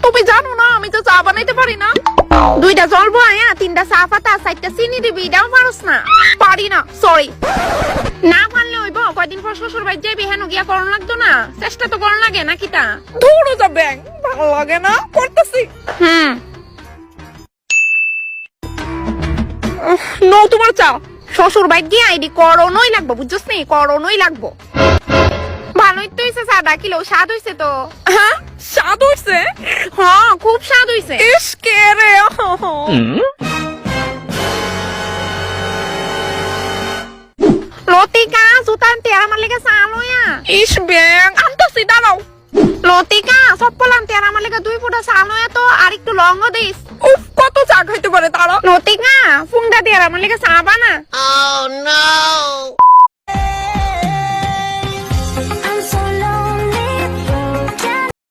তুমি জানো না আমি তো চা বানাইতে পারি না। 2টা জল বয়া 3টা চা পাতা 4টা চিনি দিবি, এটাও পারস না? পারি না, সরি। না পারলে হইব, কয়দিন পর শ্বশুর বাড়ি যাইবি, হেন গিয়া করন লাগতো না? চেষ্টা তো করন লাগে নাকি তা? দূরে যা ব্যাং, ভালো লাগে না, করতেছি। নো তোমার চা। শ্বশুর বাড়ি গিয়ে আইডি করণই লাগবো, বুঝছস নি? করণই লাগবো। ভালোই তো হইছে, চা ডাকিলেও স্বাদ হইছে তো। হ্যাঁ, স্বাদ হইছে? হ্যাঁ, খুব স্বাদ হইছে। ইস কে রে। লতিকা সুতান্তে আমার লেগে চা লইয়া। ইস ব্যাং, আনতাছি, দাঁড়াও। লতিকা চপ্পল আনতে আর আমার লেগে 2 ফুটা চা লইয়া তো, আর একটু লঙ্গ দিস। উফ, কত চা খাইতে পারে তারা। লতিকা ফুংটা দিয়ে আর আমার লেগে চা বানা।